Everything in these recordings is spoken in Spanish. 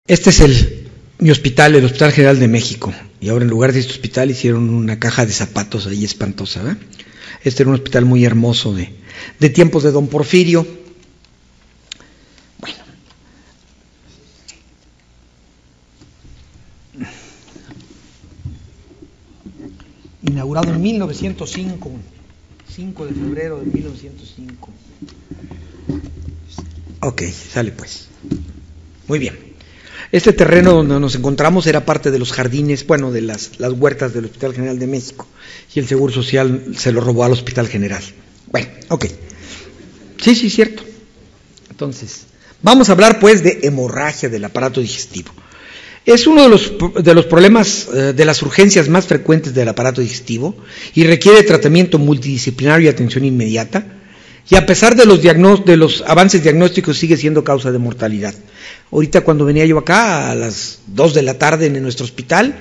Este es mi hospital, el Hospital General de México, y ahora en lugar de este hospital hicieron una caja de zapatos ahí espantosa, ¿verdad? Este era un hospital muy hermoso de tiempos de don Porfirio. Bueno, inaugurado en 1905, 5 de febrero de 1905. Ok, sale pues. Muy bien. Este terreno donde nos encontramos era parte de los jardines, bueno, de las huertas del Hospital General de México, y el Seguro Social se lo robó al Hospital General. Bueno, ok. Sí, cierto. Entonces, vamos a hablar pues de hemorragia del aparato digestivo. Es uno de los problemas, de las urgencias más frecuentes del aparato digestivo y requiere tratamiento multidisciplinario y atención inmediata, y a pesar de los avances diagnósticos sigue siendo causa de mortalidad. Ahorita cuando venía yo acá a las 2 de la tarde en nuestro hospital,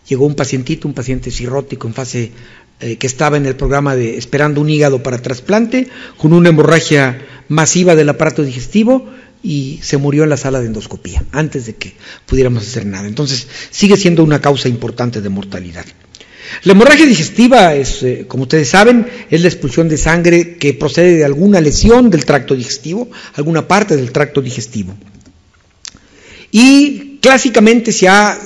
llegó un paciente cirrótico en fase que estaba en el programa de esperando un hígado para trasplante, con una hemorragia masiva del aparato digestivo, y se murió en la sala de endoscopía, antes de que pudiéramos hacer nada. Entonces, sigue siendo una causa importante de mortalidad. La hemorragia digestiva es, como ustedes saben, es la expulsión de sangre que procede de alguna lesión del tracto digestivo, alguna parte del tracto digestivo. Y clásicamente se ha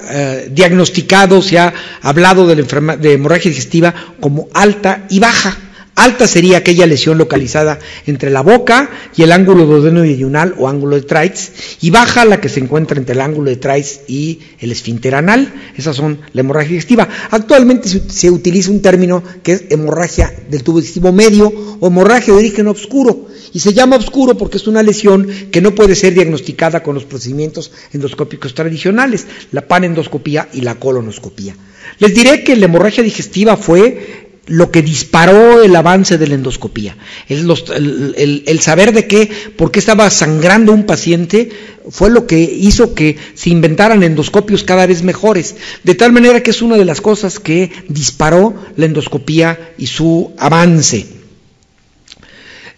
diagnosticado, se ha hablado de hemorragia digestiva como alta y baja. Alta sería aquella lesión localizada entre la boca y el ángulo duodeno-yeyunal o ángulo de Treitz, y baja la que se encuentra entre el ángulo de Treitz y el esfínter anal. Esas son la hemorragia digestiva. Actualmente se utiliza un término que es hemorragia del tubo digestivo medio o hemorragia de origen oscuro, y se llama oscuro porque es una lesión que no puede ser diagnosticada con los procedimientos endoscópicos tradicionales, la panendoscopía y la colonoscopía. Les diré que la hemorragia digestiva fue lo que disparó el avance de la endoscopía. El saber por qué estaba sangrando un paciente fue lo que hizo que se inventaran endoscopios cada vez mejores, de tal manera que es una de las cosas que disparó la endoscopía y su avance.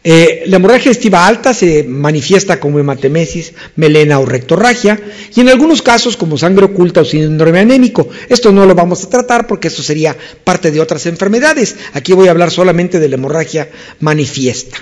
La hemorragia digestiva alta se manifiesta como hematemesis, melena o rectorragia, y en algunos casos como sangre oculta o síndrome anémico. Esto no lo vamos a tratar porque esto sería parte de otras enfermedades. Aquí voy a hablar solamente de la hemorragia manifiesta.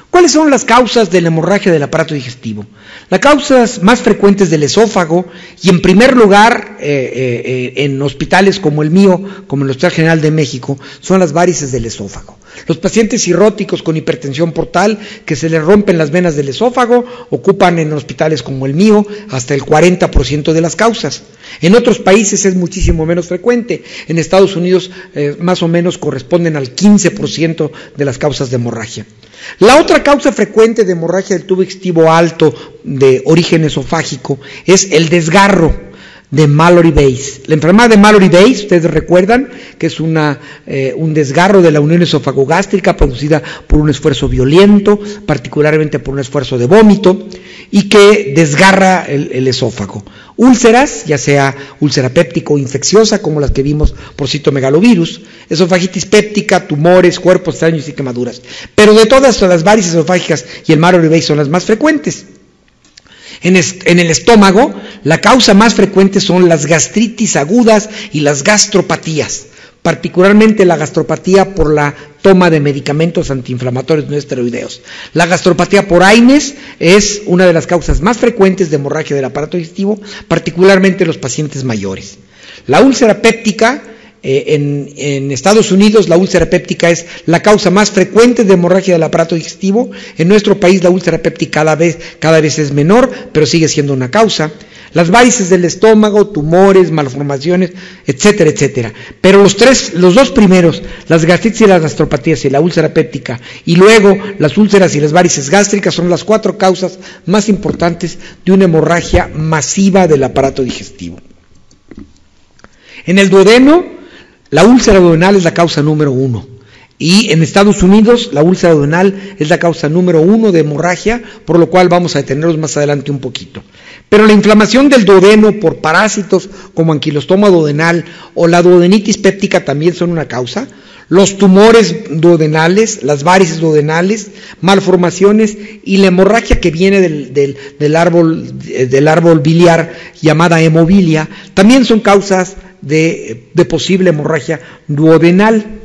¿Cuáles son las causas de la hemorragia del aparato digestivo? Las causas más frecuentes del esófago, y en primer lugar en hospitales como el mío, como el Hospital General de México, son las varices del esófago. Los pacientes cirróticos con hipertensión portal, que se les rompen las venas del esófago, ocupan en hospitales como el mío hasta el 40% de las causas. En otros países es muchísimo menos frecuente. En Estados Unidos más o menos corresponden al 15% de las causas de hemorragia. La otra causa frecuente de hemorragia del tubo digestivo alto de origen esofágico es el desgarro de Mallory-Weiss. La enfermedad de Mallory-Weiss, ustedes recuerdan que es un desgarro de la unión esofagogástrica producida por un esfuerzo violento, particularmente por un esfuerzo de vómito, y que desgarra el esófago. Úlceras, ya sea úlcera péptica o infecciosa, como las que vimos por citomegalovirus, esofagitis péptica, tumores, cuerpos extraños y quemaduras. Pero de todas las varices esofágicas y el Mallory-Weiss son las más frecuentes. En el estómago, la causa más frecuente son las gastritis agudas y las gastropatías, particularmente la gastropatía por la toma de medicamentos antiinflamatorios no esteroideos. La gastropatía por AINES es una de las causas más frecuentes de hemorragia del aparato digestivo, particularmente en los pacientes mayores. La úlcera péptica, en Estados Unidos la úlcera péptica es la causa más frecuente de hemorragia del aparato digestivo. En nuestro país la úlcera péptica cada vez es menor, pero sigue siendo una causa. Las varices del estómago, tumores, malformaciones, etcétera, etcétera. Pero los dos primeros, las gastritis y las gastropatías y la úlcera péptica, y luego las úlceras y las varices gástricas, son las 4 causas más importantes de una hemorragia masiva del aparato digestivo. En el duodeno, la úlcera duodenal es la causa número 1. Y en Estados Unidos la úlcera duodenal es la causa número 1 de hemorragia, por lo cual vamos a detenernos más adelante un poquito. Pero la inflamación del duodeno por parásitos como anquilostoma duodenal o la duodenitis péptica también son una causa. los tumores duodenales, las varices duodenales, malformaciones y la hemorragia que viene del árbol biliar llamada hemobilia, también son causas de posible hemorragia duodenal.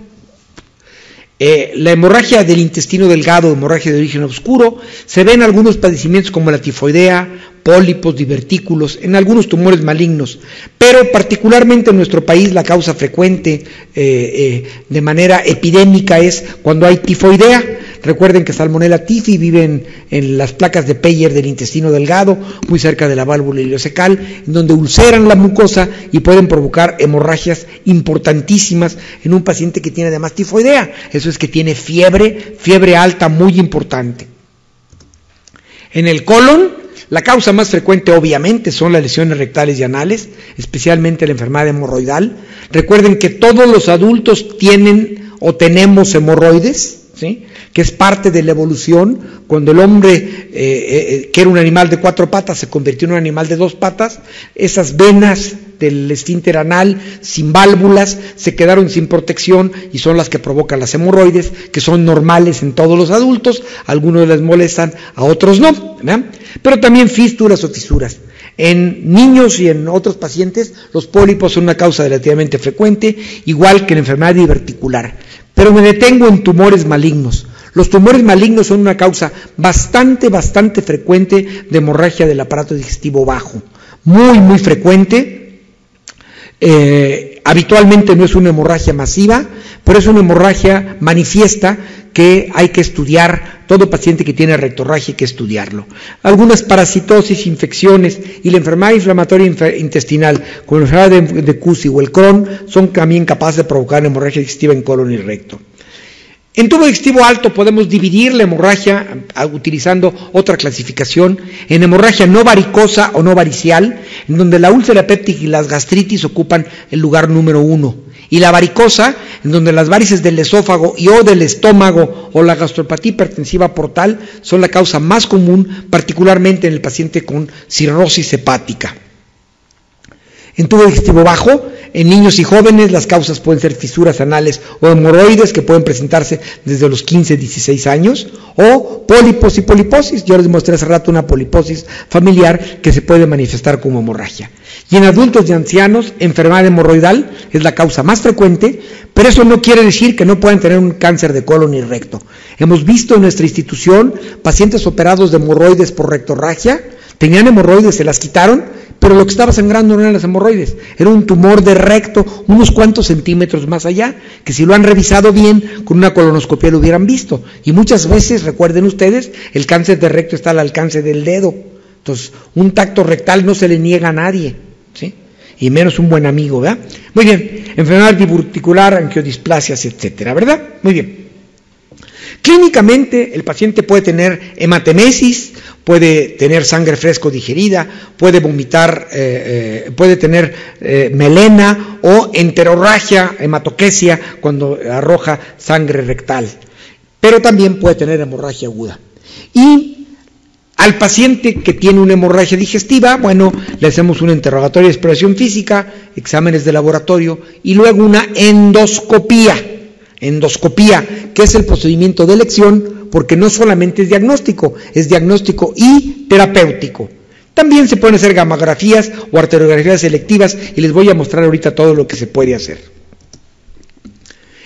La hemorragia del intestino delgado, hemorragia de origen oscuro, se ve en algunos padecimientos como la tifoidea, pólipos, divertículos, en algunos tumores malignos, pero particularmente en nuestro país la causa frecuente de manera epidémica es cuando hay tifoidea. Recuerden que Salmonella typhi vive en las placas de Peyer del intestino delgado, muy cerca de la válvula ileocecal, en donde ulceran la mucosa y pueden provocar hemorragias importantísimas en un paciente que tiene además tifoidea. Eso es que tiene fiebre alta muy importante. En el colon, la causa más frecuente obviamente son las lesiones rectales y anales, especialmente la enfermedad hemorroidal. Recuerden que todos los adultos tienen o tenemos hemorroides, ¿sí?, que es parte de la evolución. Cuando el hombre, que era un animal de 4 patas, se convirtió en un animal de 2 patas, esas venas del esfínter anal sin válvulas se quedaron sin protección y son las que provocan las hemorroides, que son normales en todos los adultos. A algunos les molestan, a otros no, ¿verdad? Pero también fístulas o fisuras. En niños y en otros pacientes, los pólipos son una causa relativamente frecuente, igual que la enfermedad diverticular. Pero me detengo en tumores malignos. Los tumores malignos son una causa bastante frecuente de hemorragia del aparato digestivo bajo. Muy frecuente. Habitualmente no es una hemorragia masiva, pero es una hemorragia manifiesta que hay que estudiar. Todo paciente que tiene rectorragia hay que estudiarlo. Algunas parasitosis, infecciones y la enfermedad inflamatoria intestinal, como la enfermedad de Cusi o el Crohn, son también capaces de provocar hemorragia digestiva en colon y recto. En tubo digestivo alto podemos dividir la hemorragia utilizando otra clasificación en hemorragia no varicosa o no varicial, en donde la úlcera péptica y las gastritis ocupan el lugar número 1, y la varicosa, en donde las varices del esófago y o del estómago o la gastropatía hipertensiva portal son la causa más común, particularmente en el paciente con cirrosis hepática. En tubo digestivo bajo, en niños y jóvenes, las causas pueden ser fisuras anales o hemorroides que pueden presentarse desde los 15 a 16 años, o pólipos y poliposis. Yo les mostré hace rato una poliposis familiar que se puede manifestar como hemorragia. Y en adultos y ancianos, enfermedad hemorroidal es la causa más frecuente, pero eso no quiere decir que no puedan tener un cáncer de colon y recto. Hemos visto en nuestra institución pacientes operados de hemorroides por rectorragia, tenían hemorroides, se las quitaron, pero lo que estaba sangrando no eran las hemorroides, era un tumor de recto unos cuantos centímetros más allá, que si lo han revisado bien, con una colonoscopia lo hubieran visto. Y muchas veces, recuerden ustedes, el cáncer de recto está al alcance del dedo. Entonces, un tacto rectal no se le niega a nadie, ¿sí?, y menos un buen amigo, ¿verdad? Muy bien, enfermedad diverticular, angiodisplasias, etcétera, ¿verdad? Muy bien. Clínicamente, el paciente puede tener hematemesis, puede tener sangre fresco digerida, puede vomitar, puede tener melena o enterorragia, hematoquesia, cuando arroja sangre rectal, pero también puede tener hemorragia aguda. Y al paciente que tiene una hemorragia digestiva, bueno, le hacemos un interrogatorio de exploración física, exámenes de laboratorio y luego una endoscopía, que es el procedimiento de elección, porque no solamente es diagnóstico y terapéutico. También se pueden hacer gamografías o arteriografías selectivas y les voy a mostrar ahorita todo lo que se puede hacer.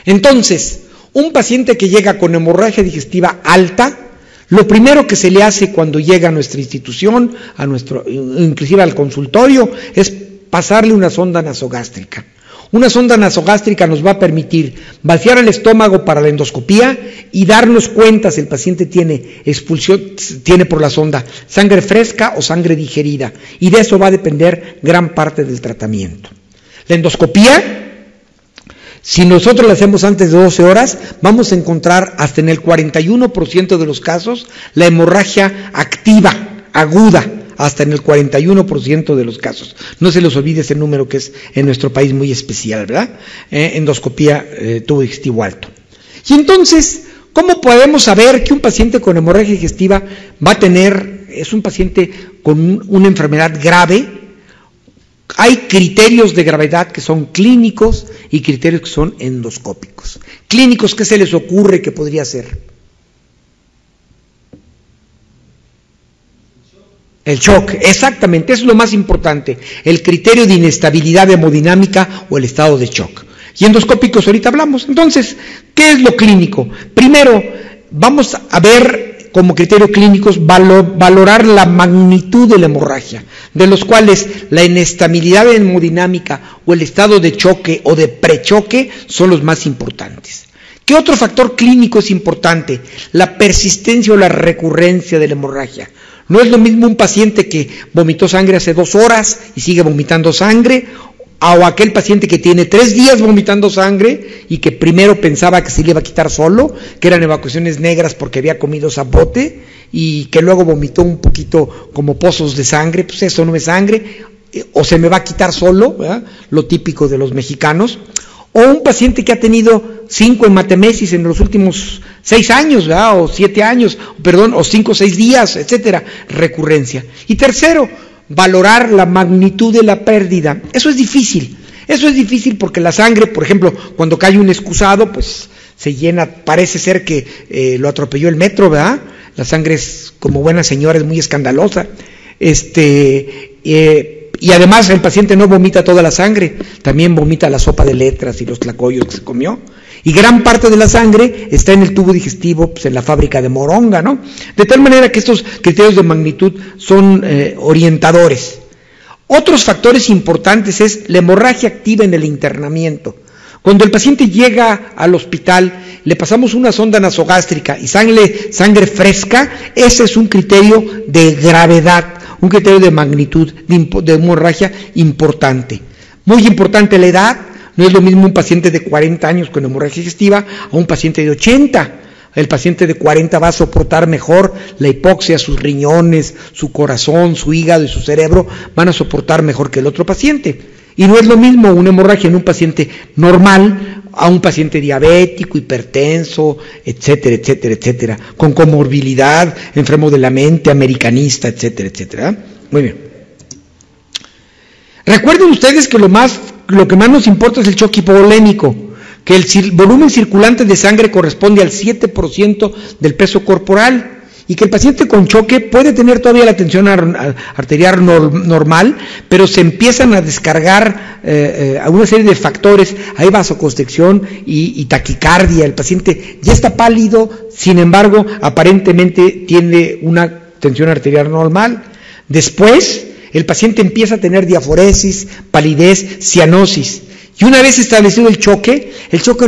Entonces, un paciente que llega con hemorragia digestiva alta, lo primero que se le hace cuando llega a nuestra institución, inclusive al consultorio, es pasarle una sonda nasogástrica. Una sonda nasogástrica nos va a permitir vaciar el estómago para la endoscopía y darnos cuenta si el paciente tiene por la sonda sangre fresca o sangre digerida, y de eso va a depender gran parte del tratamiento. La endoscopía, si nosotros la hacemos antes de 12 horas, vamos a encontrar hasta en el 41% de los casos la hemorragia activa, aguda, hasta en el 41% de los casos. No se les olvide ese número que es en nuestro país muy especial, ¿verdad? Endoscopía tubo digestivo alto. Y entonces, ¿cómo podemos saber que un paciente con hemorragia digestiva es un paciente con una enfermedad grave Hay criterios de gravedad que son clínicos y criterios que son endoscópicos. Clínicos, ¿qué se les ocurre que podría ser? El shock, exactamente, eso es lo más importante, el criterio de inestabilidad hemodinámica o el estado de shock. Y endoscópicos ahorita hablamos. Entonces, ¿qué es lo clínico? Primero, vamos a ver como criterios clínicos valorar la magnitud de la hemorragia, de los cuales la inestabilidad hemodinámica o el estado de choque o de prechoque son los más importantes. ¿Qué otro factor clínico es importante? La persistencia o la recurrencia de la hemorragia. No es lo mismo un paciente que vomitó sangre hace 2 horas y sigue vomitando sangre, o aquel paciente que tiene 3 días vomitando sangre y que primero pensaba que se le iba a quitar solo, que eran evacuaciones negras porque había comido zapote y que luego vomitó un poquito como pozos de sangre. Pues eso no es sangre, o se me va a quitar solo, ¿verdad? Lo típico de los mexicanos. O un paciente que ha tenido 5 hematemesis en los últimos 6 años, ¿verdad? O 7 años, perdón, o 5 o 6 días, etcétera, recurrencia. Y tercero, valorar la magnitud de la pérdida. Eso es difícil porque la sangre, por ejemplo, cuando cae un excusado, pues se llena, parece ser que lo atropelló el metro, ¿verdad? La sangre es, como buena señora, es muy escandalosa. Y además el paciente no vomita toda la sangre, también vomita la sopa de letras y los tlacoyos que se comió. Y gran parte de la sangre está en el tubo digestivo, pues en la fábrica de moronga, ¿no? De tal manera que estos criterios de magnitud son orientadores. Otros factores importantes es la hemorragia activa en el internamiento. Cuando el paciente llega al hospital, le pasamos una sonda nasogástrica y sangre fresca, ese es un criterio de gravedad, un criterio de magnitud, de hemorragia importante. Muy importante la edad. No es lo mismo un paciente de 40 años con hemorragia digestiva a un paciente de 80. El paciente de 40 va a soportar mejor la hipoxia, sus riñones, su corazón, su hígado y su cerebro van a soportar mejor que el otro paciente. Y no es lo mismo una hemorragia en un paciente normal a un paciente diabético, hipertenso, etcétera, etcétera, etcétera, con comorbilidad, enfermo de la mente, americanista, etcétera, etcétera. Muy bien. Recuerden ustedes que lo que más nos importa es el choque hipovolémico, que el volumen circulante de sangre corresponde al 7% del peso corporal y que el paciente con choque puede tener todavía la tensión arterial normal, pero se empiezan a descargar a una serie de factores, hay vasoconstricción y taquicardia, el paciente ya está pálido, sin embargo aparentemente tiene una tensión arterial normal. Después el paciente empieza a tener diaforesis, palidez, cianosis. Y una vez establecido el choque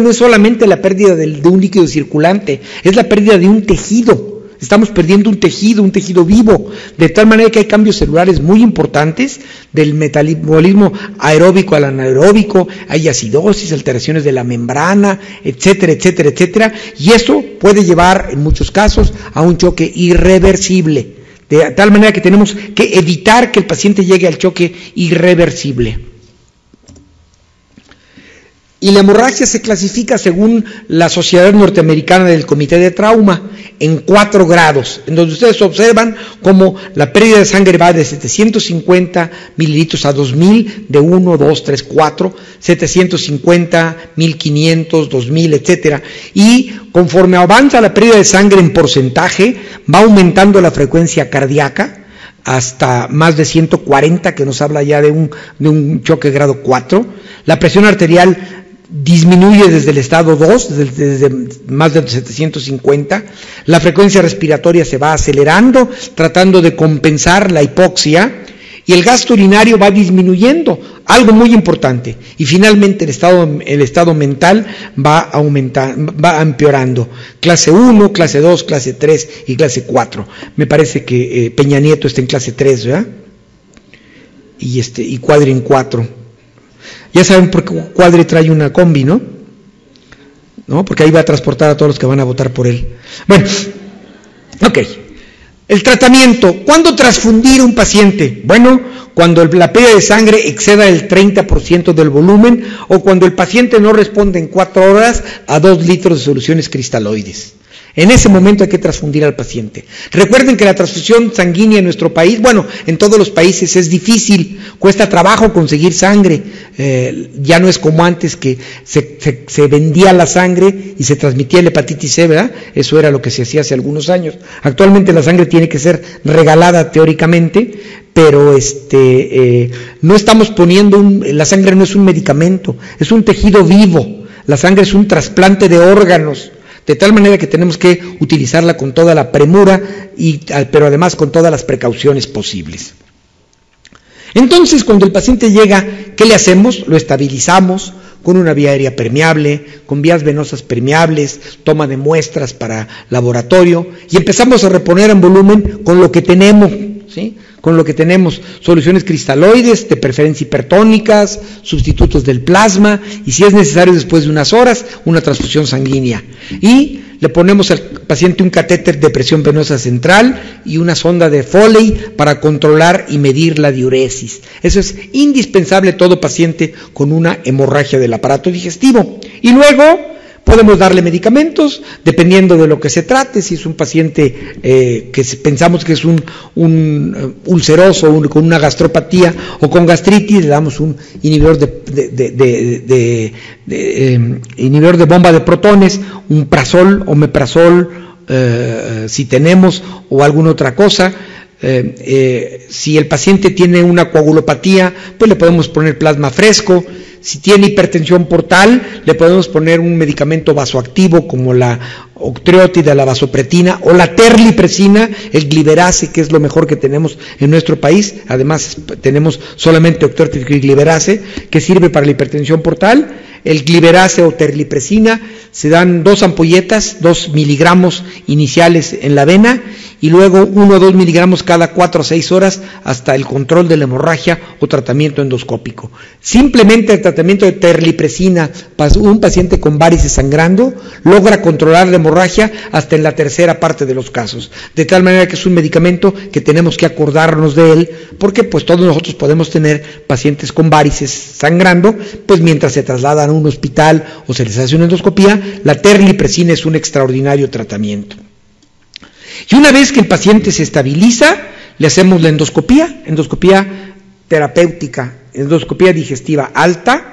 no es solamente la pérdida de un líquido circulante, es la pérdida de un tejido. Estamos perdiendo un tejido vivo, de tal manera que hay cambios celulares muy importantes, del metabolismo aeróbico al anaeróbico, hay acidosis, alteraciones de la membrana, etcétera, etcétera, etcétera, y esto puede llevar en muchos casos a un choque irreversible. De tal manera que tenemos que evitar que el paciente llegue al choque irreversible. Y la hemorragia se clasifica según la Sociedad Norteamericana del Comité de Trauma en 4 grados, en donde ustedes observan cómo la pérdida de sangre va de 750 mililitros a 2000, de 1, 2, 3, 4, 750, 1500, 2000, etcétera. Y conforme avanza la pérdida de sangre en porcentaje, va aumentando la frecuencia cardíaca hasta más de 140, que nos habla ya de un choque grado 4. La presión arterial disminuye desde el estado 2, desde más de 750, la frecuencia respiratoria se va acelerando, tratando de compensar la hipoxia, y el gasto urinario va disminuyendo, algo muy importante, y finalmente el estado mental va empeorando, clase 1, clase 2, clase 3 y clase 4, me parece que Peña Nieto está en clase 3, ¿verdad? Y Cuadri en 4. Ya saben por qué Cuadri trae una combi, ¿no? Porque ahí va a transportar a todos los que van a votar por él. Bueno, ok. El tratamiento. ¿Cuándo transfundir un paciente? Bueno, cuando la pérdida de sangre exceda el 30% del volumen o cuando el paciente no responde en 4 horas a 2 litros de soluciones cristaloides. En ese momento hay que transfundir al paciente. Recuerden que la transfusión sanguínea en nuestro país, bueno, en todos los países es difícil, cuesta trabajo conseguir sangre. Ya no es como antes que se vendía la sangre y se transmitía la hepatitis C, ¿verdad? Eso era lo que se hacía hace algunos años. Actualmente la sangre tiene que ser regalada teóricamente, pero no estamos poniendo, la sangre no es un medicamento, es un tejido vivo. La sangre es un trasplante de órganos. De tal manera que tenemos que utilizarla con toda la premura, pero además con todas las precauciones posibles. Entonces, cuando el paciente llega, ¿qué le hacemos? Lo estabilizamos con una vía aérea permeable, con vías venosas permeables, toma de muestras para laboratorio, y empezamos a reponer en volumen con lo que tenemos, ¿sí? Con lo que tenemos, soluciones cristaloides, de preferencia hipertónicas, sustitutos del plasma, y si es necesario después de unas horas, una transfusión sanguínea. Y le ponemos al paciente un catéter de presión venosa central y una sonda de Foley para controlar y medir la diuresis. Eso es indispensable todo paciente con una hemorragia del aparato digestivo. Y luego podemos darle medicamentos, dependiendo de lo que se trate. Si es un paciente que pensamos que es un ulceroso, con una gastropatía o con gastritis, le damos un inhibidor inhibidor de bomba de protones, un prazol, omeprazol, si tenemos, o alguna otra cosa. Si el paciente tiene una coagulopatía, pues le podemos poner plasma fresco. Si tiene hipertensión portal, le podemos poner un medicamento vasoactivo como la octreotida, la vasopretina o la terlipresina, el gliberase, que es lo mejor que tenemos en nuestro país. Además tenemos solamente octreotida y gliberase, que sirve para la hipertensión portal. El gliberase o terlipresina se dan 2 ampolletas, 2 miligramos iniciales en la vena, y luego 1 o 2 miligramos cada 4 a 6 horas hasta el control de la hemorragia o tratamiento endoscópico. Simplemente el tratamiento de terlipresina para un paciente con varices sangrando logra controlar la hemorragia hasta en la tercera parte de los casos, de tal manera que es un medicamento que tenemos que acordarnos de él, porque pues todos nosotros podemos tener pacientes con varices sangrando, pues mientras se trasladan a un hospital o se les hace una endoscopía, la terlipresina es un extraordinario tratamiento. Y una vez que el paciente se estabiliza, le hacemos la endoscopía terapéutica, endoscopía digestiva alta,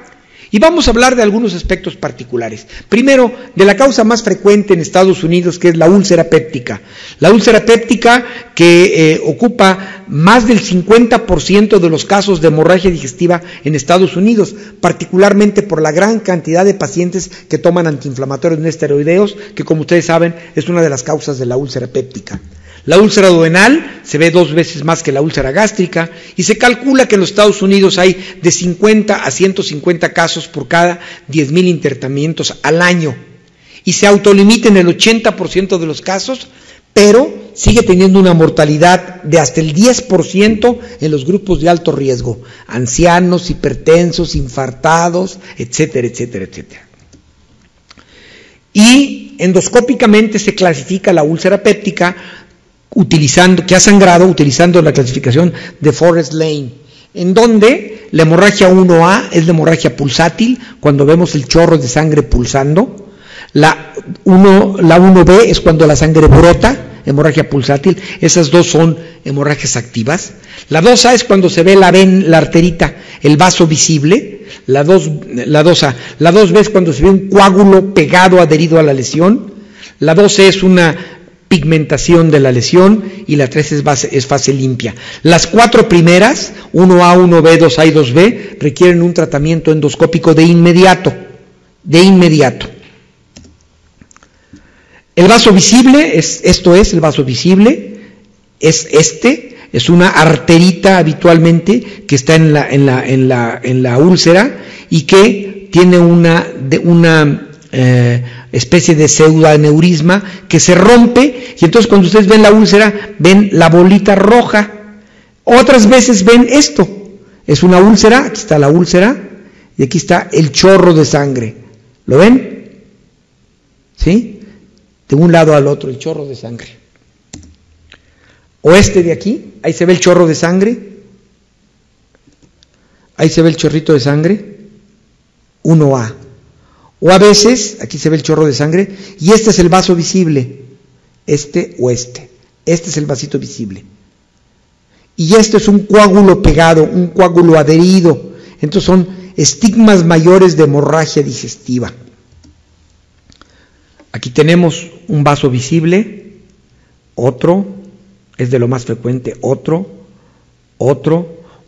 y vamos a hablar de algunos aspectos particulares. Primero, de la causa más frecuente en Estados Unidos, que es la úlcera péptica. La úlcera péptica que ocupa más del 50% de los casos de hemorragia digestiva en Estados Unidos, particularmente por la gran cantidad de pacientes que toman antiinflamatorios no esteroideos, que como ustedes saben es una de las causas de la úlcera péptica. La úlcera duodenal se ve 2 veces más que la úlcera gástrica, y se calcula que en los Estados Unidos hay de 50 a 150 casos por cada 10,000 internamientos al año, y se autolimita en el 80% de los casos, pero sigue teniendo una mortalidad de hasta el 10% en los grupos de alto riesgo, ancianos, hipertensos, infartados, etcétera, etcétera, etcétera. Y endoscópicamente se clasifica la úlcera péptica que ha sangrado utilizando la clasificación de Forest Lane, en donde la hemorragia 1A es la hemorragia pulsátil, cuando vemos el chorro de sangre pulsando. La 1B es cuando la sangre brota, hemorragia pulsátil. Esas dos son hemorragias activas. La 2A es cuando se ve la arterita, el vaso visible. La 2A. La 2B es cuando se ve un coágulo pegado, adherido a la lesión. La 2C es una pigmentación de la lesión, y la 3 es fase limpia. Las 4 primeras, 1A, 1B, 2A y 2B, requieren un tratamiento endoscópico de inmediato. El vaso visible, el vaso visible, es una arterita habitualmente que está en la úlcera y que tiene una especie de pseudoaneurisma que se rompe, y entonces cuando ustedes ven la úlcera, ven la bolita roja. Otras veces ven esto, es una úlcera, aquí está la úlcera, y aquí está el chorro de sangre. ¿Lo ven? ¿Sí? De un lado al otro, el chorro de sangre. O de aquí, ahí se ve el chorro de sangre, ahí se ve el chorrito de sangre, 1A. O a veces, aquí se ve el chorro de sangre, y este es el vaso visible, este o este. Este es el vasito visible. Y este es un coágulo pegado, un coágulo adherido. Entonces son estigmas mayores de hemorragia digestiva. Aquí tenemos un vaso visible, otro, es de lo más frecuente, otro,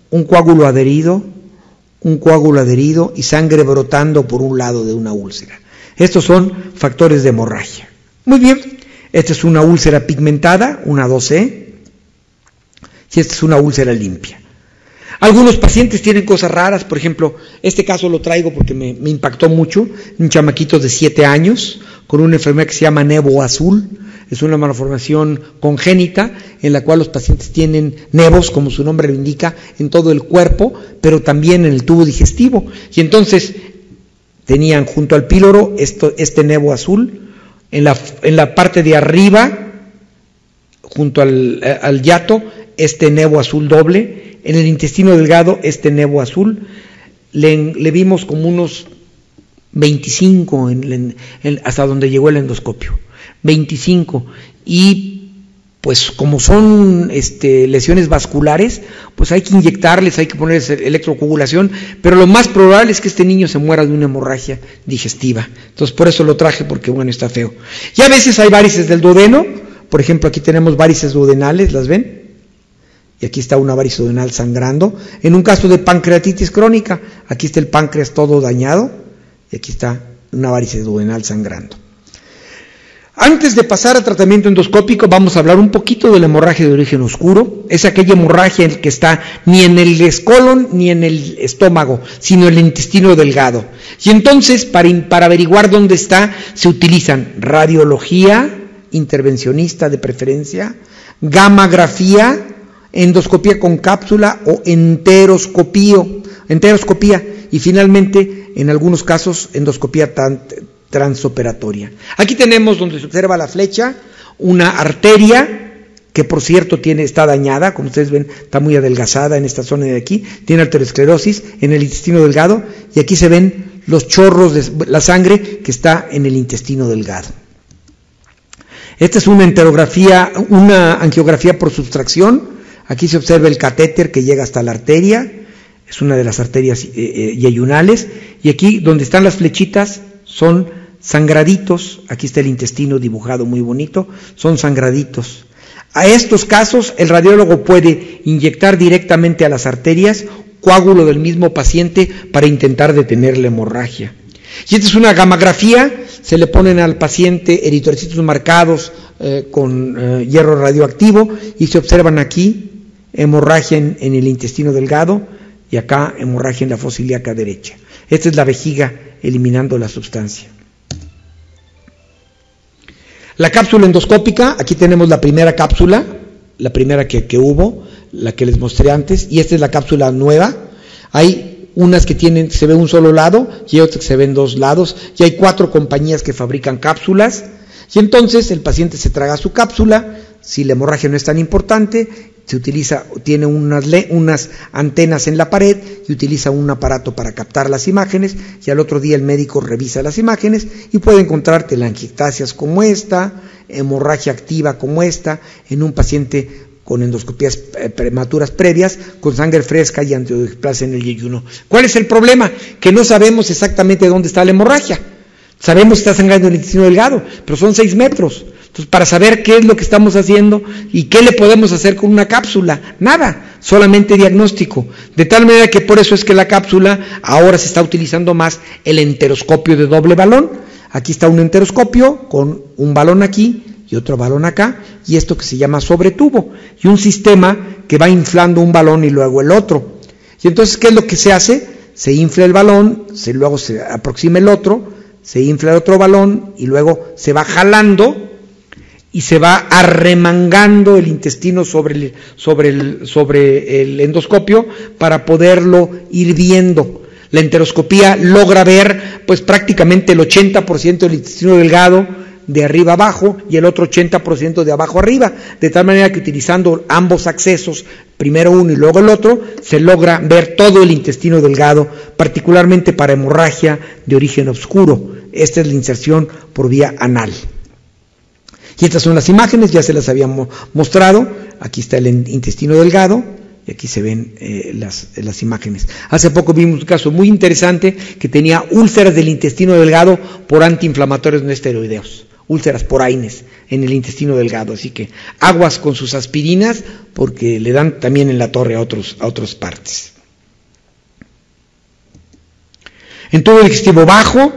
un coágulo adherido y sangre brotando por un lado de una úlcera. Estos son factores de hemorragia. Muy bien, esta es una úlcera pigmentada, una 2C, y esta es una úlcera limpia. Algunos pacientes tienen cosas raras, por ejemplo, este caso lo traigo porque me impactó mucho, un chamaquito de 7 años con una enfermedad que se llama nevo azul. Es una malformación congénita en la cual los pacientes tienen nevos, como su nombre lo indica, en todo el cuerpo, pero también en el tubo digestivo. Y entonces tenían junto al píloro este nevo azul, en la parte de arriba, junto al hiato, este nevo azul doble, en el intestino delgado este nevo azul. Le vimos como unos 25 hasta donde llegó el endoscopio. 25, y pues como son lesiones vasculares, pues hay que inyectarles, hay que ponerles electrocoagulación, pero lo más probable es que este niño se muera de una hemorragia digestiva. Entonces por eso lo traje, porque bueno, está feo. Y a veces hay varices del duodeno, por ejemplo aquí tenemos varices duodenales, ¿las ven? Y aquí está una varice duodenal sangrando. En un caso de pancreatitis crónica, aquí está el páncreas todo dañado, y aquí está una varice duodenal sangrando. Antes de pasar a tratamiento endoscópico, vamos a hablar un poquito de la hemorragia de origen oscuro. Es aquella hemorragia que está ni en el escolon ni en el estómago, sino en el intestino delgado. Y entonces, para averiguar dónde está, se utilizan radiología, intervencionista de preferencia, gammagrafía, endoscopía con cápsula o enteroscopía, y finalmente, en algunos casos, endoscopía transoperatoria. Aquí tenemos, donde se observa la flecha, una arteria que por cierto está dañada, como ustedes ven, está muy adelgazada en esta zona de aquí, tiene arteriosclerosis en el intestino delgado, y aquí se ven los chorros de la sangre que está en el intestino delgado. Esta es una angiografía por sustracción. Aquí se observa el catéter que llega hasta la arteria, es una de las arterias yeyunales, y aquí donde están las flechitas son sangraditos. Aquí está el intestino dibujado muy bonito, son sangraditos. A estos casos el radiólogo puede inyectar directamente a las arterias coágulo del mismo paciente para intentar detener la hemorragia. Y esta es una gammagrafía, se le ponen al paciente eritrocitos marcados con hierro radioactivo, y se observan aquí hemorragia en el intestino delgado, y acá hemorragia en la fosa ilíaca derecha. Esta es la vejiga eliminando la sustancia. La cápsula endoscópica, aquí tenemos la primera cápsula, la primera que hubo, la que les mostré antes, y esta es la cápsula nueva. Hay unas que se ve un solo lado, y hay otras que se ven dos lados, y hay 4 compañías que fabrican cápsulas, y entonces el paciente se traga su cápsula. Si la hemorragia no es tan importante, tiene unas antenas en la pared y utiliza un aparato para captar las imágenes, y al otro día el médico revisa las imágenes y puede encontrar telangiectasias como esta, hemorragia activa como esta, en un paciente con endoscopías prematuras previas, con sangre fresca y angiodisplasia en el yeyuno. ¿Cuál es el problema? Que no sabemos exactamente dónde está la hemorragia. Sabemos que está sangrando en el intestino delgado, pero son 6 metros. Entonces, para saber qué es lo que estamos haciendo y qué le podemos hacer con una cápsula, nada, solamente diagnóstico. De tal manera que por eso es que la cápsula ahora se está utilizando más el enteroscopio de doble balón. Aquí está un enteroscopio con un balón aquí y otro balón acá, y esto que se llama sobretubo, y un sistema que va inflando un balón y luego el otro. Y entonces, ¿qué es lo que se hace? Se infla el balón, luego se aproxima el otro, se infla el otro balón y luego se va jalando y se va arremangando el intestino sobre el endoscopio para poderlo ir viendo. La enteroscopía logra ver pues prácticamente el 80% del intestino delgado de arriba abajo y el otro 80% de abajo arriba, de tal manera que utilizando ambos accesos, primero uno y luego el otro, se logra ver todo el intestino delgado, particularmente para hemorragia de origen oscuro. Esta es la inserción por vía anal. Y estas son las imágenes, ya se las habíamos mostrado. Aquí está el intestino delgado y aquí se ven las imágenes. Hace poco vimos un caso muy interesante que tenía úlceras del intestino delgado por antiinflamatorios no esteroideos, úlceras por AINES en el intestino delgado. Así que aguas con sus aspirinas porque le dan también en la torre a otras partes. En tubo digestivo bajo,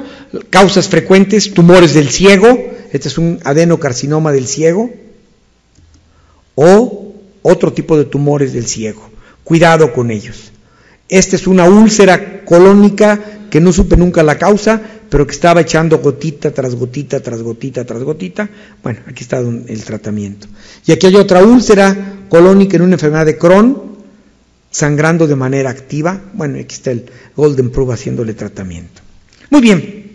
causas frecuentes, tumores del ciego. Este es un adenocarcinoma del ciego o otro tipo de tumores del ciego. Cuidado con ellos. Esta es una úlcera colónica que no supe nunca la causa, pero que estaba echando gotita tras gotita, tras gotita, tras gotita. Bueno, aquí está el tratamiento. Y aquí hay otra úlcera colónica en una enfermedad de Crohn, sangrando de manera activa. Bueno, aquí está el Golden Probe haciéndole tratamiento. Muy bien.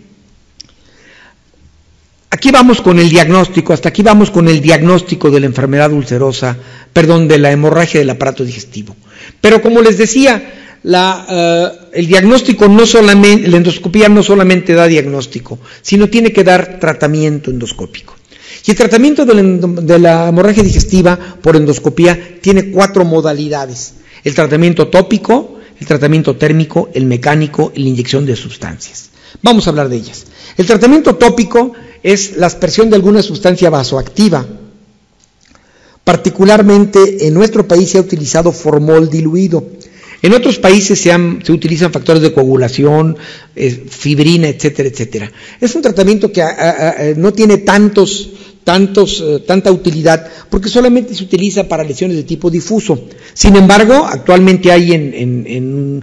Aquí vamos con el diagnóstico, hasta aquí vamos con el diagnóstico de la enfermedad ulcerosa, de la hemorragia del aparato digestivo. Pero como les decía, el diagnóstico no solamente, la endoscopía no solamente da diagnóstico, sino tiene que dar tratamiento endoscópico. Y el tratamiento de la hemorragia digestiva por endoscopía tiene 4 modalidades: el tratamiento tópico, el tratamiento térmico, el mecánico y la inyección de sustancias. Vamos a hablar de ellas. El tratamiento tópico es la aspersión de alguna sustancia vasoactiva. Particularmente en nuestro país se ha utilizado formol diluido. En otros países se utilizan factores de coagulación, fibrina, etcétera, etcétera. Es un tratamiento que no tiene tanta utilidad porque solamente se utiliza para lesiones de tipo difuso. Sin embargo, actualmente hay en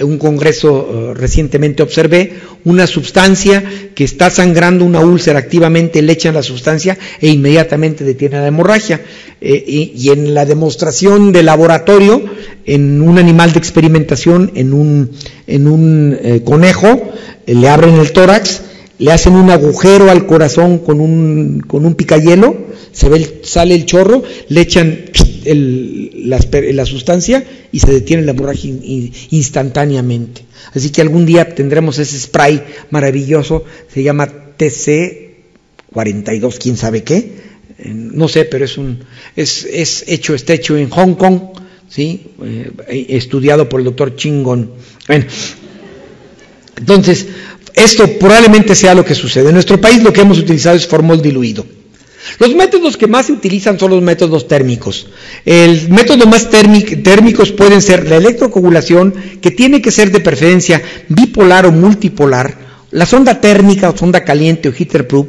un congreso recientemente observé una sustancia que está sangrando una úlcera activamente, le echan la sustancia e inmediatamente detiene la hemorragia. Y en la demostración de laboratorio, en un animal de experimentación, en un conejo, le abren el tórax, le hacen un agujero al corazón con un picahielo, sale el chorro, le echan la sustancia y se detiene la hemorragia instantáneamente. Así que algún día tendremos ese spray maravilloso, se llama TC42, quién sabe qué, no sé, pero está hecho en Hong Kong, ¿sí? Estudiado por el doctor Chingon. Bueno, entonces, esto probablemente sea lo que sucede. En nuestro país lo que hemos utilizado es formol diluido. Los métodos que más se utilizan son los métodos térmicos. El método más térmicos pueden ser la electrocoagulación, que tiene que ser de preferencia bipolar o multipolar, la sonda térmica o sonda caliente o heater proof,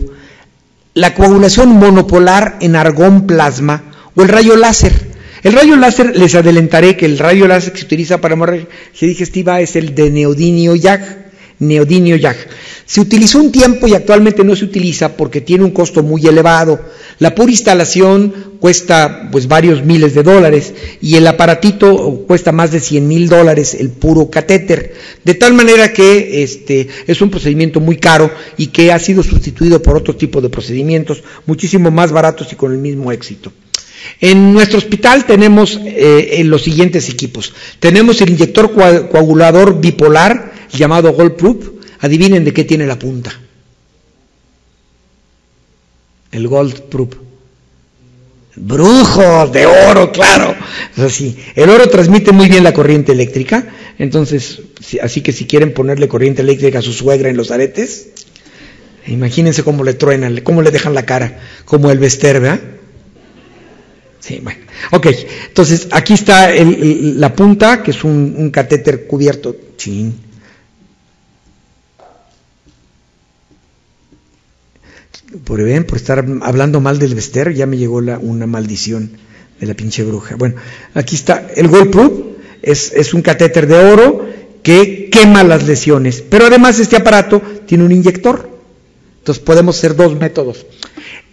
la coagulación monopolar en argón plasma o el rayo láser. El rayo láser, les adelantaré que el rayo láser que se utiliza para hemorragia digestiva es el de neodimio YAG. Se utilizó un tiempo y actualmente no se utiliza porque tiene un costo muy elevado. La pura instalación cuesta varios miles de dólares y el aparatito cuesta más de $100,000 el puro catéter, de tal manera que es un procedimiento muy caro y que ha sido sustituido por otro tipo de procedimientos muchísimo más baratos y con el mismo éxito. En nuestro hospital tenemos los siguientes equipos. Tenemos el inyector coagulador bipolar llamado Gold Proof. Adivinen de qué tiene la punta. El Gold Proof. Brujo de oro, claro. Así, el oro transmite muy bien la corriente eléctrica. Entonces, así que si quieren ponerle corriente eléctrica a su suegra en los aretes, imagínense cómo le truenan, cómo le dejan la cara, como el Bester, ¿verdad? Sí, bueno. Ok, entonces aquí está la punta, que es un catéter cubierto. Chin. Por estar hablando mal del Bester, ya me llegó una maldición de la pinche bruja. Bueno, aquí está el Gold Proof, es un catéter de oro que quema las lesiones, pero además este aparato tiene un inyector. Entonces podemos hacer 2 métodos.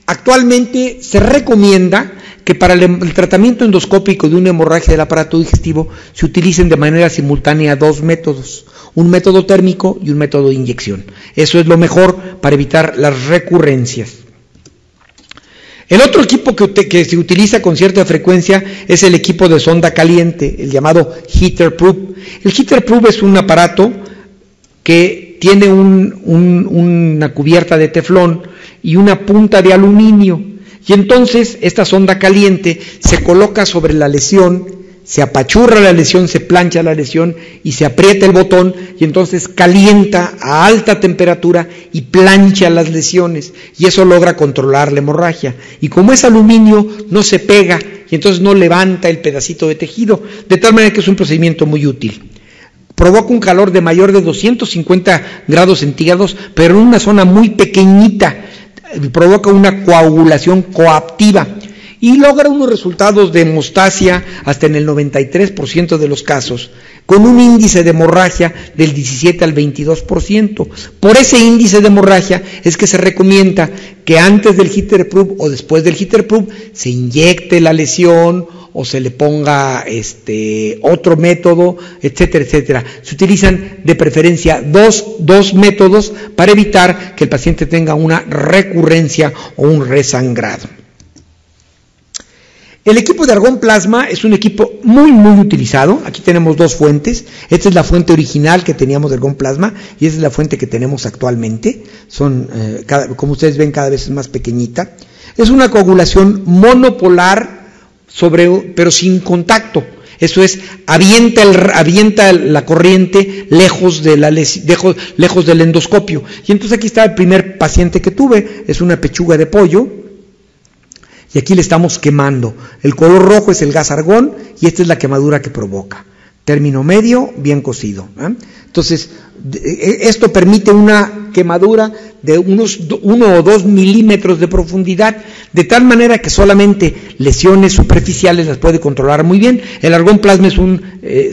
Actualmente se recomienda que para el tratamiento endoscópico de una hemorragia del aparato digestivo se utilicen de manera simultánea 2 métodos, un método térmico y un método de inyección. Eso es lo mejor para evitar las recurrencias. El otro equipo que se utiliza con cierta frecuencia es el equipo de sonda caliente, el llamado heater proof. El heater proof es un aparato que tiene una cubierta de teflón y una punta de aluminio. Y entonces esta sonda caliente se coloca sobre la lesión, se apachurra la lesión, se plancha la lesión y se aprieta el botón y entonces calienta a alta temperatura y plancha las lesiones y eso logra controlar la hemorragia. Y como es aluminio no se pega y entonces no levanta el pedacito de tejido, de tal manera que es un procedimiento muy útil. Provoca un calor de mayor de 250 grados centígrados, pero en una zona muy pequeñita, provoca una coagulación coactiva. Y logra unos resultados de hemostasia hasta en el 93% de los casos, con un índice de hemorragia del 17 al 22%. Por ese índice de hemorragia es que se recomienda que antes del Hitterproof o después del Hitterproof se inyecte la lesión o se le ponga otro método, etcétera, etcétera. Se utilizan de preferencia dos métodos para evitar que el paciente tenga una recurrencia o un resangrado. El equipo de argón plasma es un equipo muy utilizado. Aquí tenemos dos fuentes. Esta es la fuente original que teníamos de argón plasma y esta es la fuente que tenemos actualmente. Son, como ustedes ven, cada vez es más pequeñita. Es una coagulación monopolar pero sin contacto. Eso es, avienta la corriente lejos del endoscopio. Y entonces aquí está el primer paciente que tuve. Es una pechuga de pollo. Y aquí le estamos quemando. El color rojo es el gas argón y esta es la quemadura que provoca. Término medio, bien cocido. Entonces, esto permite una quemadura de unos 1 o 2 milímetros de profundidad, de tal manera que solamente lesiones superficiales las puede controlar muy bien. El argón plasma es un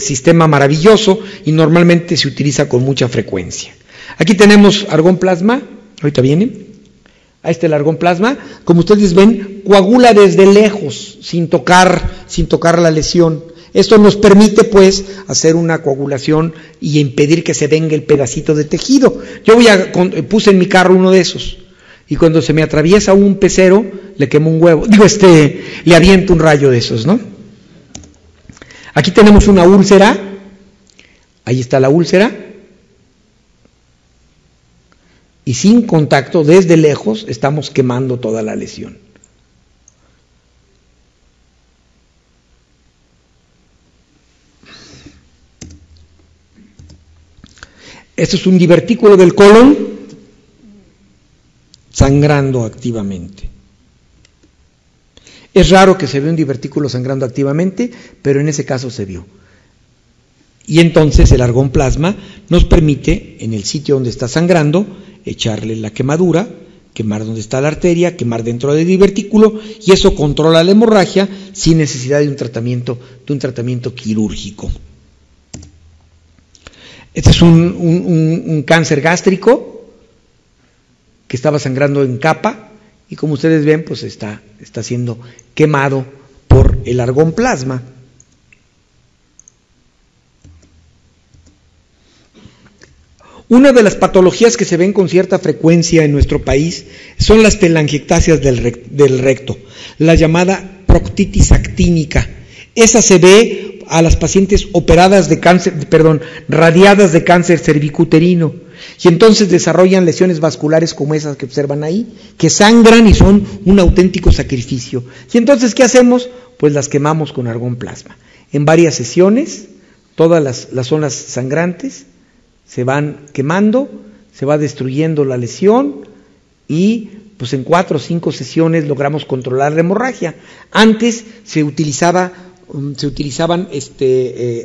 sistema maravilloso y normalmente se utiliza con mucha frecuencia. Aquí tenemos argón plasma, ahorita viene. Ahí está el argón plasma, como ustedes ven, coagula desde lejos, sin tocar la lesión. Esto nos permite, pues, hacer una coagulación y impedir que se venga el pedacito de tejido. Yo puse en mi carro uno de esos, y cuando se me atraviesa un pecero, le quemo un huevo, le aviento un rayo de esos, ¿no? Aquí tenemos una úlcera, ahí está la úlcera, y sin contacto, desde lejos, estamos quemando toda la lesión. Este es un divertículo del colon sangrando activamente. Es raro que se vea un divertículo sangrando activamente, pero en ese caso se vio. Y entonces el argón plasma nos permite, en el sitio donde está sangrando, echarle la quemadura, quemar donde está la arteria, quemar dentro del divertículo, y eso controla la hemorragia sin necesidad de un tratamiento quirúrgico. Este es un cáncer gástrico que estaba sangrando en capa y como ustedes ven, pues está siendo quemado por el argón plasma. Una de las patologías que se ven con cierta frecuencia en nuestro país son las telangiectasias del recto, la llamada proctitis actínica. Esa se ve a las pacientes operadas de cáncer, radiadas de cáncer cervicuterino, y entonces desarrollan lesiones vasculares como esas que observan ahí, que sangran y son un auténtico sacrificio. Y entonces, ¿qué hacemos? Pues las quemamos con argón plasma. En varias sesiones, todas las zonas sangrantes se van quemando, se va destruyendo la lesión y pues en 4 o 5 sesiones logramos controlar la hemorragia. Antes se utilizaban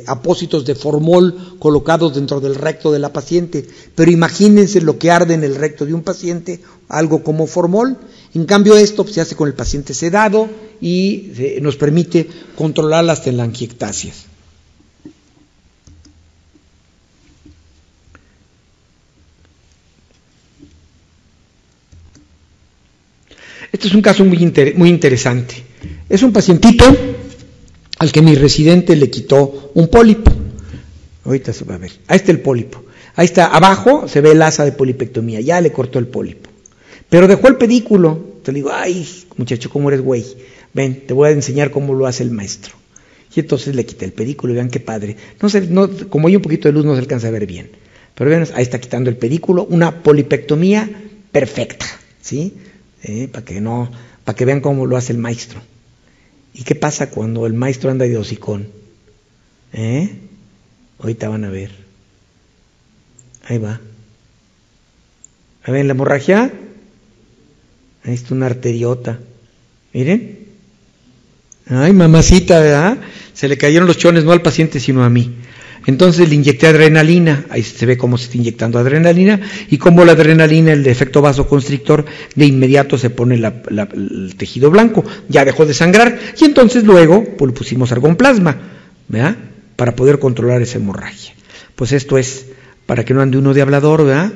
apósitos de formol colocados dentro del recto de la paciente, pero imagínense lo que arde en el recto de un paciente, algo como formol. En cambio esto se hace con el paciente sedado y nos permite controlar las telangiectasias. Este es un caso muy interesante. Es un pacientito al que mi residente le quitó un pólipo. Ahorita se va a ver. Ahí está el pólipo. Ahí está, abajo se ve el asa de polipectomía. Ya le cortó el pólipo. Pero dejó el pedículo. Te digo, ay, muchacho, ¿cómo eres güey? Ven, te voy a enseñar cómo lo hace el maestro. Y entonces le quité el pedículo y vean qué padre. Como hay un poquito de luz no se alcanza a ver bien. Pero vean, ahí está quitando el pedículo. Una polipectomía perfecta, ¿sí? Para que no para que vean cómo lo hace el maestro. ¿Y qué pasa cuando el maestro anda de hocicón? Ahorita van a ver. Ahí va. ¿A ver la hemorragia? Ahí está una arteriota. Miren. Ay, mamacita, ¿verdad? Se le cayeron los chones, no al paciente, sino a mí. Entonces le inyecté adrenalina, ahí se ve cómo se está inyectando adrenalina, y como la adrenalina, el efecto vasoconstrictor, de inmediato se pone el tejido blanco, ya dejó de sangrar, y entonces luego pues, le pusimos argonplasma, ¿verdad? Para poder controlar esa hemorragia. Pues esto es, para que no ande uno de hablador, ¿verdad?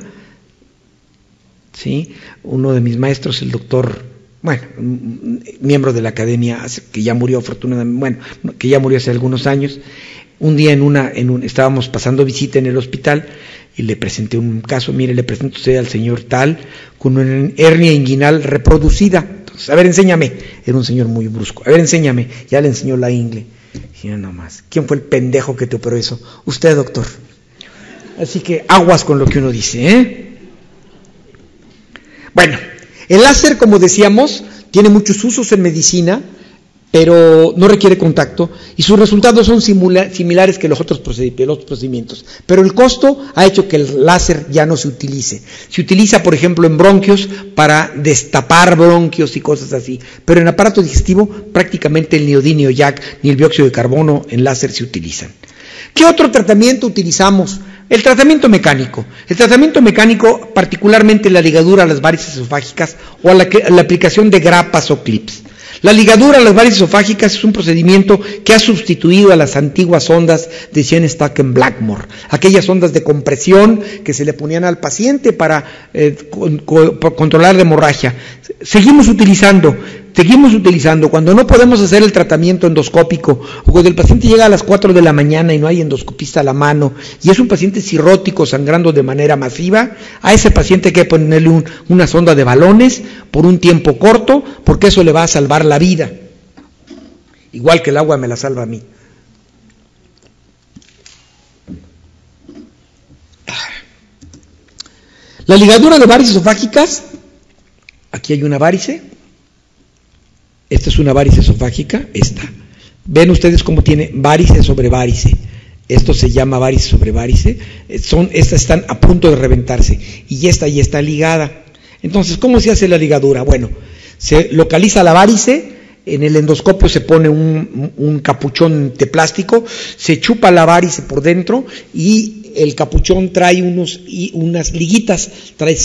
Sí, uno de mis maestros, el doctor, bueno, miembro de la academia, que ya murió afortunadamente, bueno, que ya murió hace algunos años. Un día estábamos pasando visita en el hospital y le presenté un caso. Mire, le presento a usted al señor tal con una hernia inguinal reproducida. Entonces, a ver, enséñame. Era un señor muy brusco. A ver, enséñame. Ya le enseñó la ingle. Y yo nomás, ¿quién fue el pendejo que te operó eso? Usted, doctor. Así que aguas con lo que uno dice, ¿eh? Bueno, el láser, como decíamos, tiene muchos usos en medicina, pero no requiere contacto y sus resultados son similares que los otros procedimientos. Pero el costo ha hecho que el láser ya no se utilice. Se utiliza, por ejemplo, en bronquios para destapar bronquios y cosas así. Pero en aparato digestivo, prácticamente el neodimio YAG ni el dióxido de carbono en láser se utilizan. ¿Qué otro tratamiento utilizamos? El tratamiento mecánico. El tratamiento mecánico, particularmente la ligadura a las varices esofágicas o a la aplicación de grapas o clips. La ligadura a las varices esofágicas es un procedimiento que ha sustituido a las antiguas ondas de Schoenstatt-Blackmore, aquellas ondas de compresión que se le ponían al paciente para controlar la hemorragia. Seguimos utilizando. Cuando no podemos hacer el tratamiento endoscópico, o cuando el paciente llega a las 4 de la mañana y no hay endoscopista a la mano, y es un paciente cirrótico sangrando de manera masiva, a ese paciente hay que ponerle una sonda de balones por un tiempo corto, porque eso le va a salvar la vida. Igual que el agua me la salva a mí. La ligadura de varices esofágicas, aquí hay una varice. Esta es una varice esofágica, esta. Ven ustedes cómo tiene varice sobre varice. Esto se llama varice sobre varice. Estas están a punto de reventarse y esta ya está ligada. Entonces, ¿cómo se hace la ligadura? Bueno, se localiza la varice, en el endoscopio se pone un capuchón de plástico, se chupa la varice por dentro y el capuchón trae unas liguitas, trae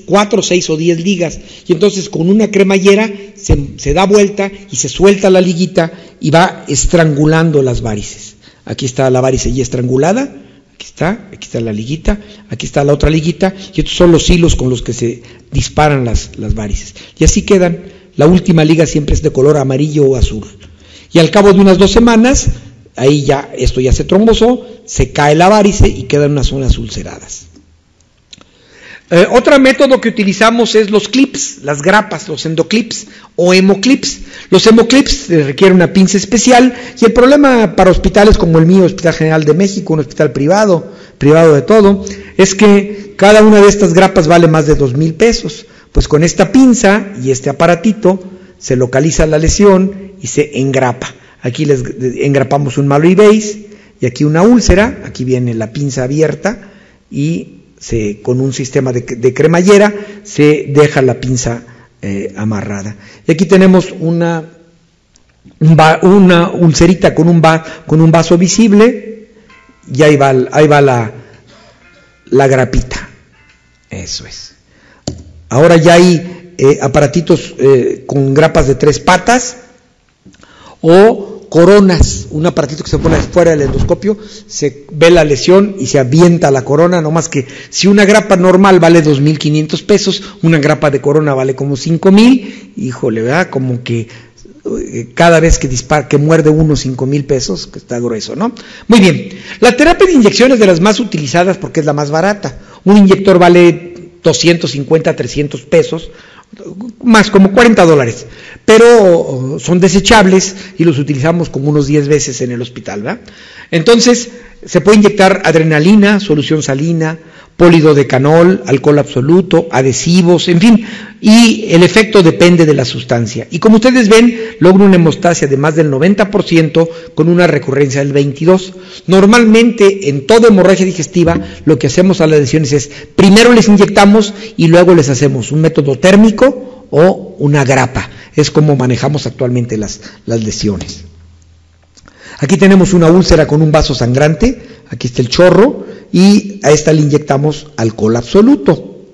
4, 6 o 10 ligas, y entonces con una cremallera se da vuelta y se suelta la liguita y va estrangulando las varices. Aquí está la varice ya estrangulada, aquí está la liguita, aquí está la otra liguita, y estos son los hilos con los que se disparan las varices. Y así quedan. La última liga siempre es de color amarillo o azul. Y al cabo de unas 2 semanas, ahí ya, esto ya se trombosó, se cae la varice y quedan unas zonas ulceradas. Otro método que utilizamos es los clips, las grapas, los endoclips o hemoclips. Los hemoclips requieren una pinza especial y el problema para hospitales como el mío, Hospital General de México, un hospital privado de todo, es que cada una de estas grapas vale más de 2,000 pesos. Pues con esta pinza y este aparatito se localiza la lesión y se engrapa. Aquí les engrapamos un Mallory base y aquí una úlcera, aquí viene la pinza abierta y con un sistema de cremallera se deja la pinza amarrada. Y aquí tenemos una ulcerita con un vaso visible y ahí va la grapita. Eso es. Ahora ya hay aparatitos con grapas de 3 patas o coronas, un aparatito que se pone fuera del endoscopio, se ve la lesión y se avienta la corona, no más que si una grapa normal vale 2,500 pesos, una grapa de corona vale como 5,000, híjole, ¿verdad? Como que cada vez que muerde uno 5,000 pesos, que está grueso, ¿no? Muy bien, la terapia de inyección es de las más utilizadas porque es la más barata. Un inyector vale 250, 300 pesos, más como $40, pero son desechables y los utilizamos como unos 10 veces en el hospital, ¿verdad? Entonces, se puede inyectar adrenalina, solución salina, polidodecanol, alcohol absoluto, adhesivos, en fin, y el efecto depende de la sustancia. Y como ustedes ven, logra una hemostasia de más del 90% con una recurrencia del 22%. Normalmente, en toda hemorragia digestiva, lo que hacemos a las lesiones es, primero les inyectamos y luego les hacemos un método térmico o una grapa. Es como manejamos actualmente las lesiones. Aquí tenemos una úlcera con un vaso sangrante, aquí está el chorro, y a esta le inyectamos alcohol absoluto.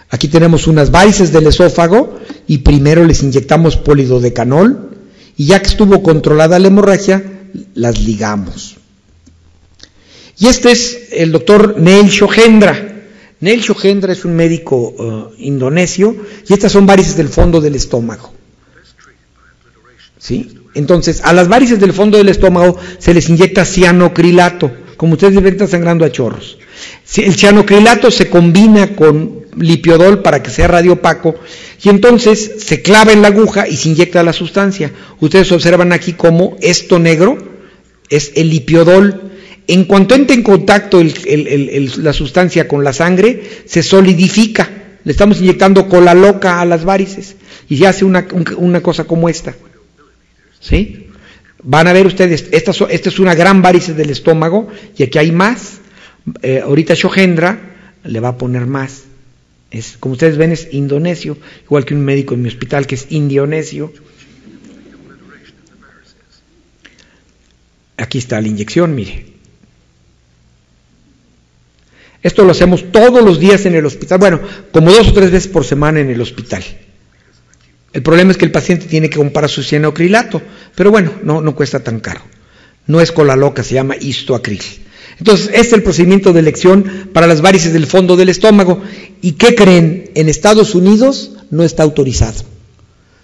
Aquí tenemos unas varices del esófago, y primero les inyectamos polidodecanol, y ya que estuvo controlada la hemorragia, las ligamos. Y este es el doctor Neil Shohendra. Neil Shohendra es un médico indonesio, y estas son varices del fondo del estómago. ¿Sí? Entonces, a las varices del fondo del estómago se les inyecta cianocrilato, como ustedes ven, está sangrando a chorros. El cianocrilato se combina con lipiodol para que sea radiopaco, y entonces se clava en la aguja y se inyecta la sustancia. Ustedes observan aquí cómo esto negro es el lipiodol. En cuanto entra en contacto la sustancia con la sangre, se solidifica. Le estamos inyectando cola loca a las varices, y se hace una cosa como esta. ¿Sí? Van a ver ustedes, esta es una gran varice del estómago, y aquí hay más. Ahorita Shohendra le va a poner más. Como ustedes ven, es indonesio, igual que un médico en mi hospital que es indionesio. Aquí está la inyección, mire. Esto lo hacemos todos los días en el hospital, bueno, como 2 o 3 veces por semana en el hospital. El problema es que el paciente tiene que comprar su cianocrilato, pero bueno, no cuesta tan caro. No es cola loca, se llama histoacril. Entonces, este es el procedimiento de elección para las varices del fondo del estómago. ¿Y qué creen? En Estados Unidos no está autorizado.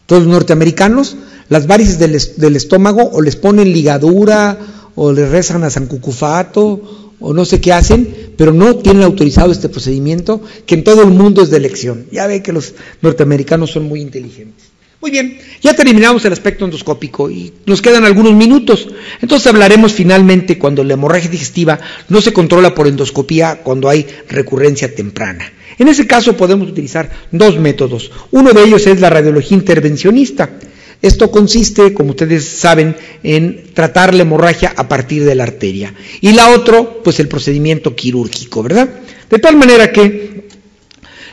Todos los norteamericanos, las varices del estómago o les ponen ligadura o les rezan a San Cucufato o no sé qué hacen, pero no tienen autorizado este procedimiento, que en todo el mundo es de elección. Ya ve que los norteamericanos son muy inteligentes. Muy bien, ya terminamos el aspecto endoscópico y nos quedan algunos minutos. Entonces hablaremos finalmente cuando la hemorragia digestiva no se controla por endoscopía, cuando hay recurrencia temprana. En ese caso podemos utilizar 2 métodos. Uno de ellos es la radiología intervencionista. Esto consiste, como ustedes saben, en tratar la hemorragia a partir de la arteria. Y la otra, pues el procedimiento quirúrgico, ¿verdad? De tal manera que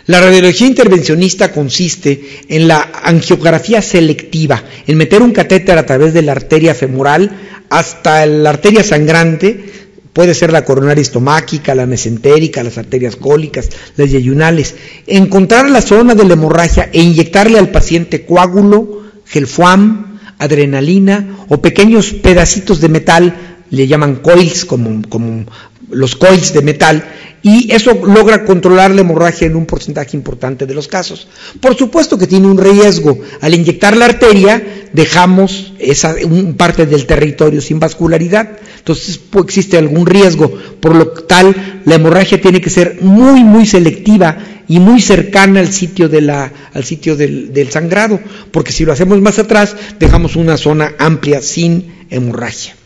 la radiología intervencionista consiste en la angiografía selectiva, en meter un catéter a través de la arteria femoral hasta la arteria sangrante, puede ser la coronaria estomáquica, la mesentérica, las arterias cólicas, las yeyunales, encontrar la zona de la hemorragia e inyectarle al paciente coágulo, gelfuam, adrenalina o pequeños pedacitos de metal, le llaman coils, como los coils de metal, y eso logra controlar la hemorragia en un porcentaje importante de los casos. Por supuesto que tiene un riesgo. Al inyectar la arteria, dejamos parte del territorio sin vascularidad, entonces existe algún riesgo. Por lo tal, la hemorragia tiene que ser muy, muy selectiva y muy cercana al sitio del sangrado, porque si lo hacemos más atrás, dejamos una zona amplia sin hemorragia.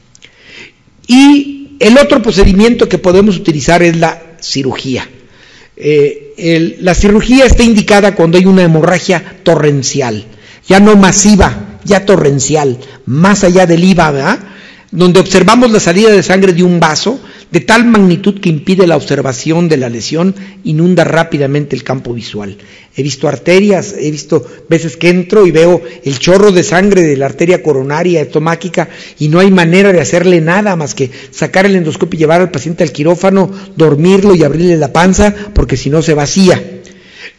Y el otro procedimiento que podemos utilizar es la cirugía. La cirugía está indicada cuando hay una hemorragia torrencial, ya no masiva, ya torrencial, más allá del IVA, ¿verdad? Donde observamos la salida de sangre de un vaso de tal magnitud que impide la observación de la lesión, inunda rápidamente el campo visual. He visto arterias, he visto veces que entro y veo el chorro de sangre de la arteria coronaria estomáquica y no hay manera de hacerle nada más que sacar el endoscopio y llevar al paciente al quirófano, dormirlo y abrirle la panza, porque si no se vacía.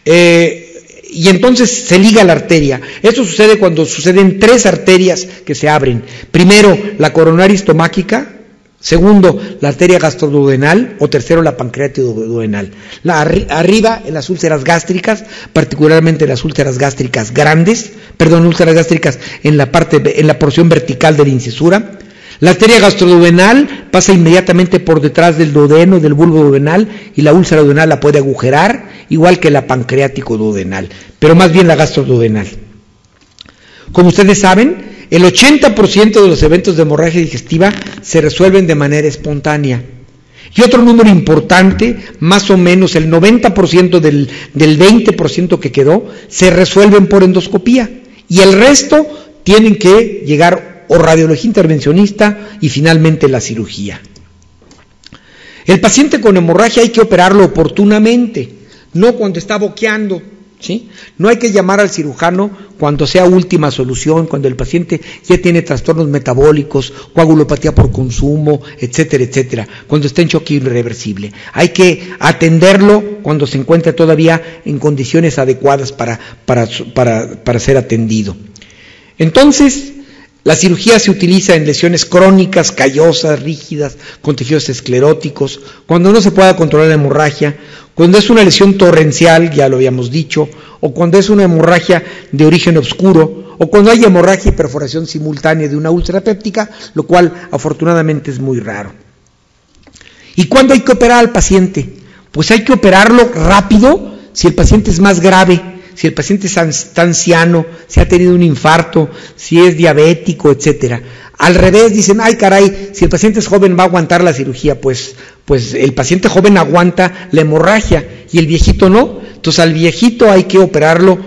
Y entonces se liga la arteria. Esto sucede cuando suceden 3 arterias que se abren. Primero, la coronaria estomáquica. Segundo, la arteria gastroduodenal, o tercero, la pancreatiduodenal. Arriba, en las úlceras gástricas, particularmente las úlceras gástricas úlceras gástricas en la porción vertical de la incisura. La arteria gastroduodenal pasa inmediatamente por detrás del duodeno, del bulbo duodenal, y la úlcera duodenal la puede agujerar, igual que la pancreático duodenal, pero más bien la gastroduodenal. Como ustedes saben, el 80% de los eventos de hemorragia digestiva se resuelven de manera espontánea. Y otro número importante, más o menos el 90% del 20% que quedó, se resuelven por endoscopía. Y el resto tienen que llegar o radiología intervencionista y finalmente la cirugía. El paciente con hemorragia hay que operarlo oportunamente, no cuando está boqueando, ¿sí? No hay que llamar al cirujano cuando sea última solución, cuando el paciente ya tiene trastornos metabólicos, coagulopatía por consumo, etcétera, etcétera, cuando está en choque irreversible. Hay que atenderlo cuando se encuentra todavía en condiciones adecuadas para ser atendido. Entonces, la cirugía se utiliza en lesiones crónicas, callosas, rígidas, con tejidos escleróticos, cuando no se pueda controlar la hemorragia, cuando es una lesión torrencial, ya lo habíamos dicho, o cuando es una hemorragia de origen oscuro, o cuando hay hemorragia y perforación simultánea de una úlcera péptica, lo cual afortunadamente es muy raro. ¿Y cuándo hay que operar al paciente? Pues hay que operarlo rápido si el paciente es más grave, si el paciente está anciano, si ha tenido un infarto, si es diabético, etcétera. Al revés, dicen, ay caray, si el paciente es joven va a aguantar la cirugía, pues el paciente joven aguanta la hemorragia y el viejito no. Entonces al viejito hay que operarlo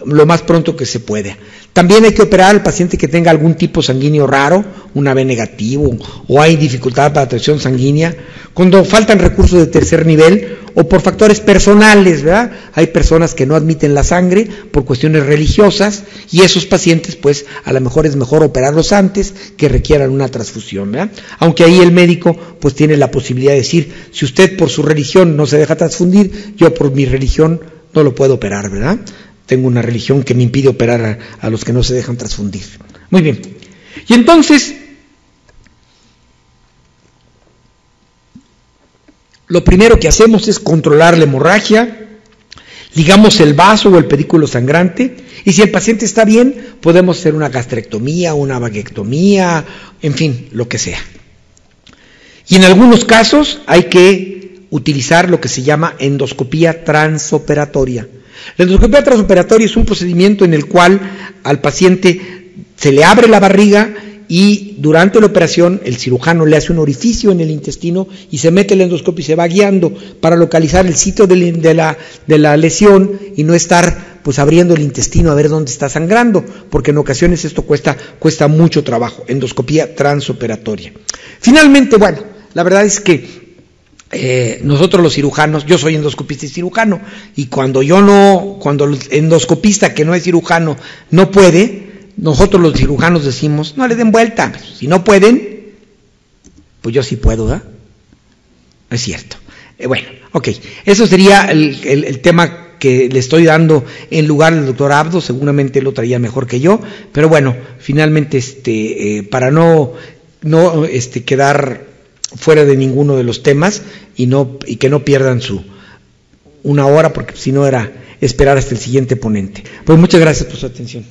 lo más pronto que se pueda. También hay que operar al paciente que tenga algún tipo sanguíneo raro, un AB negativo, o hay dificultad para la transfusión sanguínea, cuando faltan recursos de tercer nivel, o por factores personales, ¿verdad? Hay personas que no admiten la sangre por cuestiones religiosas, y esos pacientes, pues, a lo mejor es mejor operarlos antes que requieran una transfusión, ¿verdad? Aunque ahí el médico, pues, tiene la posibilidad de decir, si usted por su religión no se deja transfundir, yo por mi religión no lo puedo operar, ¿verdad? Tengo una religión que me impide operar a los que no se dejan transfundir. Muy bien. Y entonces, lo primero que hacemos es controlar la hemorragia, ligamos el vaso o el pedículo sangrante, y si el paciente está bien, podemos hacer una gastrectomía, una vaguectomía, en fin, lo que sea. Y en algunos casos hay que utilizar lo que se llama endoscopía transoperatoria. La endoscopía transoperatoria es un procedimiento en el cual al paciente se le abre la barriga y durante la operación el cirujano le hace un orificio en el intestino y se mete el endoscopio y se va guiando para localizar el sitio de la lesión y no estar pues abriendo el intestino a ver dónde está sangrando, porque en ocasiones esto cuesta mucho trabajo, endoscopía transoperatoria. Finalmente, bueno, la verdad es que nosotros los cirujanos, yo soy endoscopista y cirujano, y cuando el endoscopista que no es cirujano no puede, nosotros los cirujanos decimos, no le den vuelta, si no pueden, pues yo sí puedo, ¿verdad? Es cierto. Bueno, ok, eso sería el tema que le estoy dando en lugar del doctor Abdo, seguramente lo traía mejor que yo, pero bueno, finalmente para no quedar fuera de ninguno de los temas y que no pierdan una hora, porque si no era esperar hasta el siguiente ponente. Pues muchas gracias por su atención.